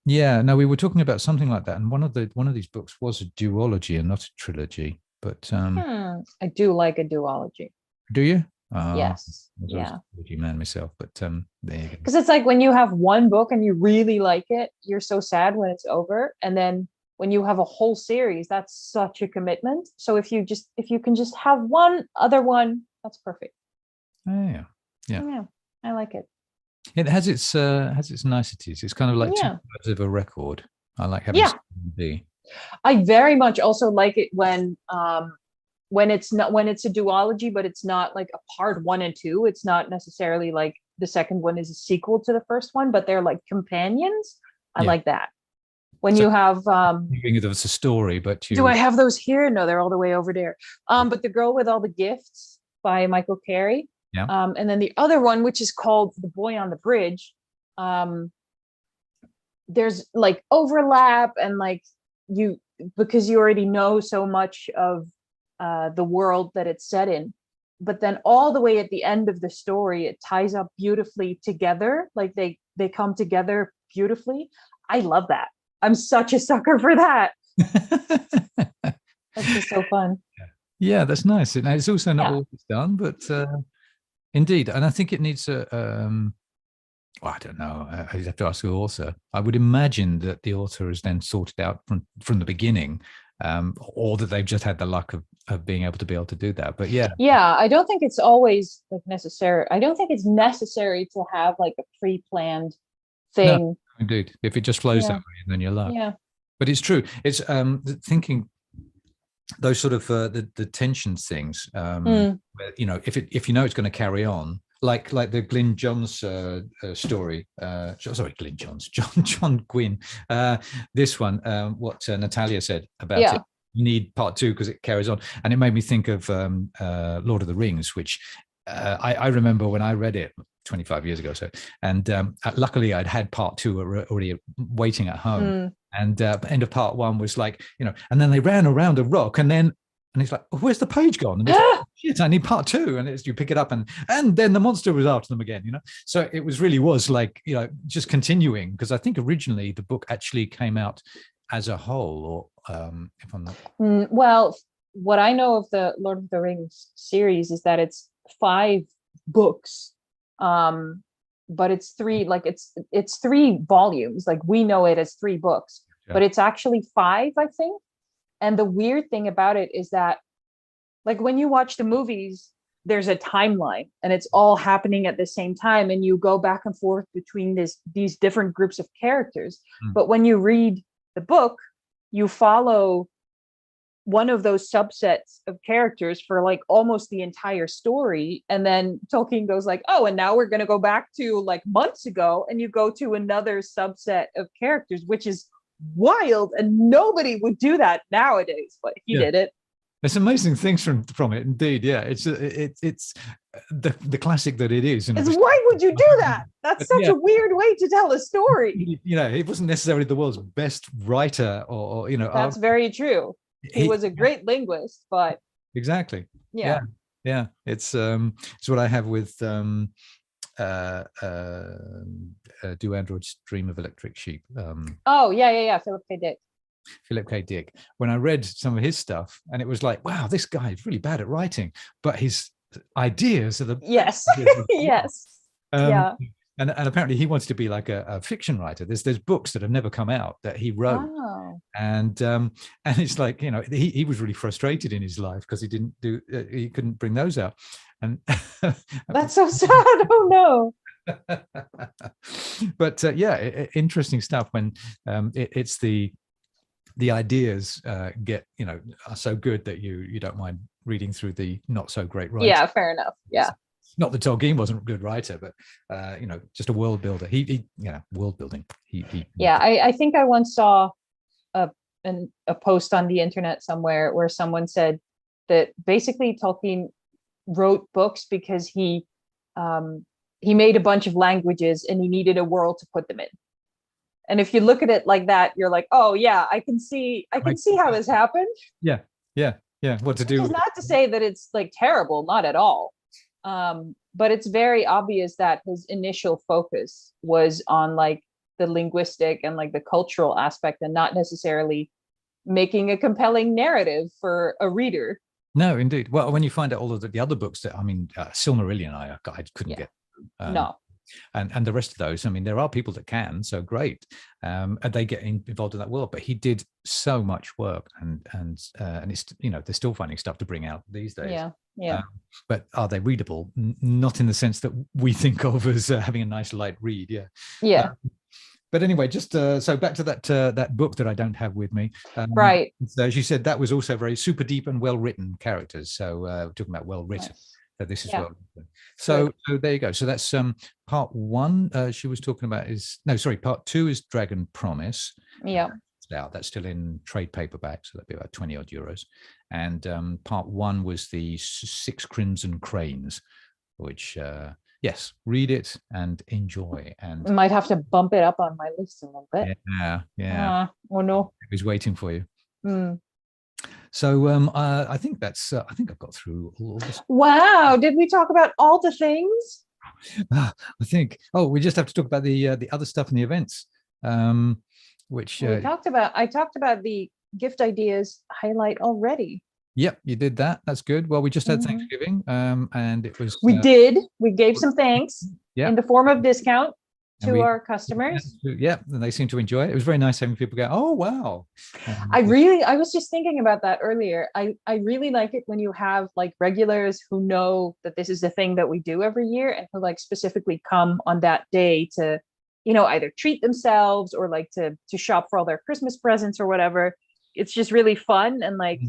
Yeah, no, we were talking about something like that, and one of these books was a duology and not a trilogy. But I do like a duology. Do you? Yes. I was a trilogy man myself, but there you go. Because it's like when you have one book and you really like it, you're so sad when it's over, and then when you have a whole series, that's such a commitment. So if you can just have one other one, that's perfect. Oh, yeah. I like it. It has its niceties. It's kind of like two sides of a record. I like having B. I very much also like it when it's a duology, but it's not like a part 1 and 2. It's not necessarily like the second one is a sequel to the first one, but they're like companions. I like that. When you have it's a story, but do I have those here? No, they're all the way over there. But The Girl with All the Gifts by Michael Carey. Yeah. And then the other one, which is called The Boy on the Bridge, there's like overlap, and like because you already know so much of the world that it's set in, but then all the way at the end of the story, it ties up beautifully together. Like they come together beautifully. I love that. I'm such a sucker for that. That's just so fun. Yeah, that's nice. It's also not always done, but indeed. And I think it needs I don't know. I'd have to ask the author. I would imagine that the author has then sorted out from the beginning, or that they've just had the luck of being able to do that. But yeah. I don't think it's always like necessary. I don't think it's necessary to have like a pre-planned thing. No, indeed. If it just flows that way, then you're lucky. Yeah. But it's true. It's thinking those sort of the tension things. Where, if you know it's going to carry on, like the Glyn Johns story. Sorry, Glyn Johns, John Gwynn. This one, what Natalia said about it. You need part 2 because it carries on, and it made me think of Lord of the Rings, which I remember when I read it 25 years ago. So, and luckily I'd had part 2 already waiting at home. And end of part 1 was like, and then they ran around a rock, and he's like, oh, where's the page gone? And it's like, shit, I need part 2. And you pick it up, and then the monster was after them again, So it was like, just continuing, because I think originally the book actually came out as a whole, or if I'm not. Well, what I know of the Lord of the Rings series is that it's 5 books, but it's 3, like it's 3 volumes. Like we know it as 3 books, but it's actually 5, I think. And the weird thing about it is that, like, when you watch the movies, there's a timeline and it's all happening at the same time, and you go back and forth between these different groups of characters. But when you read the book, you follow one of those subsets of characters for like almost the entire story, and then Tolkien goes like, oh, and now we're going to go back to like months ago, and you go to another subset of characters, which is wild, and nobody would do that nowadays, but he did it. There's amazing things from it, indeed. Yeah, it's the classic that it is. It's, why would you do that? That's such a weird way to tell a story. He wasn't necessarily the world's best writer, or That's very true. He was a great linguist, but exactly. Yeah. It's what I have with Do Androids Dream of Electric Sheep? Philip K. Dick. When I read some of his stuff, and it was like, wow, this guy is really bad at writing, but his ideas are the yes. And apparently he wants to be like a fiction writer. There's books that have never come out that he wrote. And it's like, he was really frustrated in his life because he couldn't bring those out. And that's so sad. Oh no. But interesting stuff when it's the ideas get are so good that you don't mind reading through the not so great writing. Yeah, fair enough. Yeah. Not that Tolkien wasn't a good writer, but just a world builder. He world building. Yeah, I think I once saw a post on the internet somewhere where someone said that basically Tolkien wrote books because he made a bunch of languages and he needed a world to put them in. And if you look at it like that, you're like, oh yeah, I can see how this happened. Yeah. What to do? Which is not to say that it's like terrible, not at all. But it's very obvious that his initial focus was on like the linguistic and like the cultural aspect, and not necessarily making a compelling narrative for a reader. No, indeed. Well, when you find out all of the other books that, Silmarillion, I couldn't get. No. And the rest of those, there are people that can, so great, and they get involved in that world. But he did so much work, and it's they're still finding stuff to bring out these days. Yeah. But are they readable? Not in the sense that we think of as having a nice light read. Yeah. But anyway, just so back to that book that I don't have with me. Right. So she said that was also very super deep and well written characters. So we're talking about well written. Nice. That this is well written. So there you go. So that's part one. She was talking about part two is Dragon Promise. Yeah. Out. That's still in trade paperback, so that'd be about 20 odd euros. And part one was the 6 Crimson Cranes, which yes, read it and enjoy. And might have to bump it up on my list a little bit. Yeah. Oh no, it was waiting for you. So I think I've got through all this. Wow, did we talk about all the things? I think. Oh, we just have to talk about the other stuff in the events. Which I talked about the gift ideas highlight already. Yep, you did that. That's good. Well, we just had Thanksgiving, and it was. We gave some thanks in the form of discount to our customers. Yeah, and they seem to enjoy it. It was very nice having people go, "Oh, wow!" I was just thinking about that earlier. I really like it when you have like regulars who know that this is the thing that we do every year, and who like specifically come on that day to, either treat themselves or like to shop for all their Christmas presents or whatever. It's just really fun and like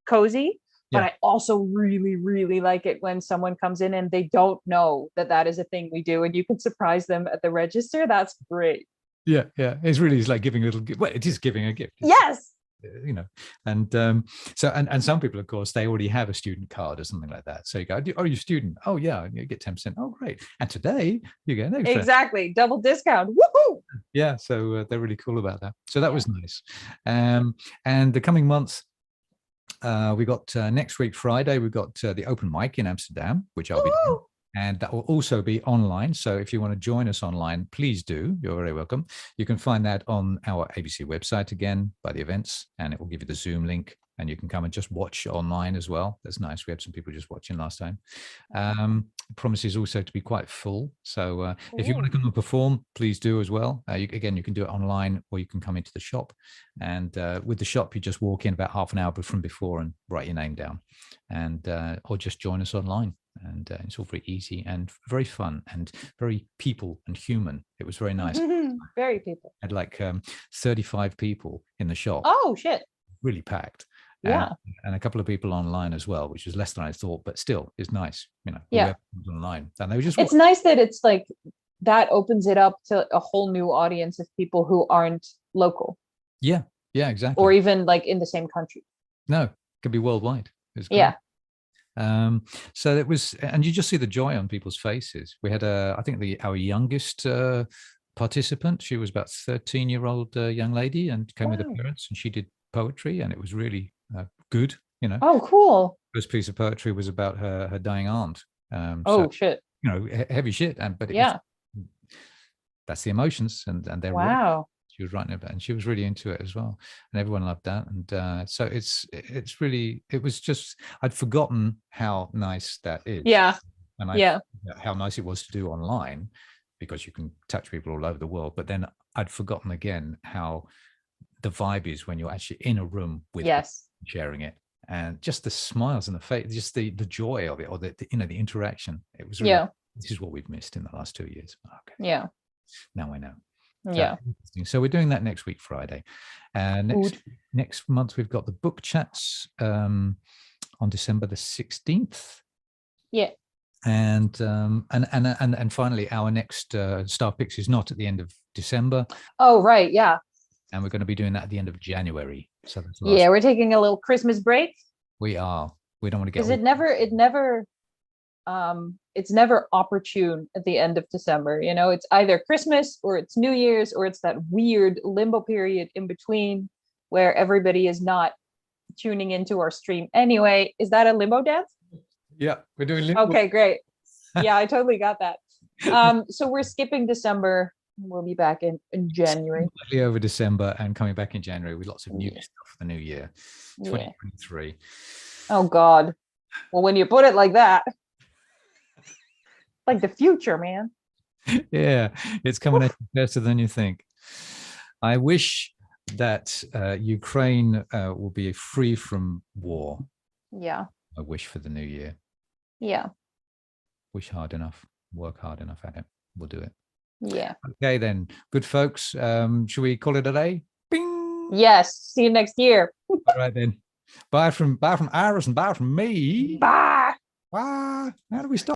cozy. But I also really, really like it when someone comes in and they don't know that is a thing we do, and you can surprise them at the register. That's great. Yeah. It's like giving a little gift. Well, it is giving a gift. Yes. And so some people, of course, they already have a student card or something like that. So you go, "Oh, you're a student? Oh, yeah, you get 10%. Oh, great! And today you get an extra." Exactly, double discount. Woohoo! Yeah, so they're really cool about that. So that was nice. And the coming months. We got next week, Friday, we've got the open mic in Amsterdam, which I'll be doing. And that will also be online. So if you want to join us online, please do. You're very welcome. You can find that on our ABC website again by the events, and it will give you the Zoom link, and you can come and just watch online as well. That's nice. We had some people just watching last time. It promises also to be quite full. So if you want to come and perform, please do as well. You can do it online, or you can come into the shop. And with the shop, you just walk in about half an hour from before and write your name down, and or just join us online. And it's all very easy and very fun and very people and human. It was very nice. Very people. I had like 35 people in the shop. Oh, shit. Really packed. Yeah. And a couple of people online as well, which was less than I thought, but still it's nice, Yeah. Online. And they were just. It's nice that it's like that opens it up to a whole new audience of people who aren't local. Yeah, exactly. Or even like in the same country. No, it could be worldwide. Yeah. So it was, and you just see the joy on people's faces. We had I think our youngest participant, she was about 13-year-old young lady, and came with her parents, and she did poetry, and it was really good. Oh, cool. First piece of poetry was about her dying aunt. Shit. Heavy shit, but that's the emotions, and they're wow. She was writing about it, and she was really into it as well, and everyone loved that. And so it's really, it was just, I'd forgotten how nice that is. And how nice it was to do online, because you can touch people all over the world. But then I'd forgotten again how the vibe is when you're actually in a room with people sharing it, and just the smiles on the face, just the joy of it, or the interaction. It was really, this is what we've missed in the last 2 years. Okay. Yeah. Now I know. So we're doing that next week, Friday. Next month we've got the book chats on December the 16th. Yeah. And finally, our next staff picks is not at the end of December. Oh, right. Yeah. And we're going to be doing that at the end of January. So that's yeah, we're taking a little Christmas break. We are. We don't want to get. Because it's never opportune at the end of December. You know, it's either Christmas or it's New Year's or it's that weird limbo period in between where everybody is not tuning into our stream. Anyway, is that a limbo dance? Yeah, we're doing limbo. Okay, great. Yeah, I totally got that. So we're skipping December. We'll be back in January. Slightly over December and coming back in January with lots of new stuff for the new year, 2023. Oh God. Well, when you put it like that, like the future, man. Yeah, it's coming at you faster than you think. I wish that Ukraine will be free from war. Yeah. I wish for the new year. Yeah. Wish hard enough, work hard enough at it. We'll do it. Yeah. Okay, then. Good folks. Should we call it a day? Bing. Yes. See you next year. All right then. Bye from Iris and bye from me. Bye. Bye. How do we stop?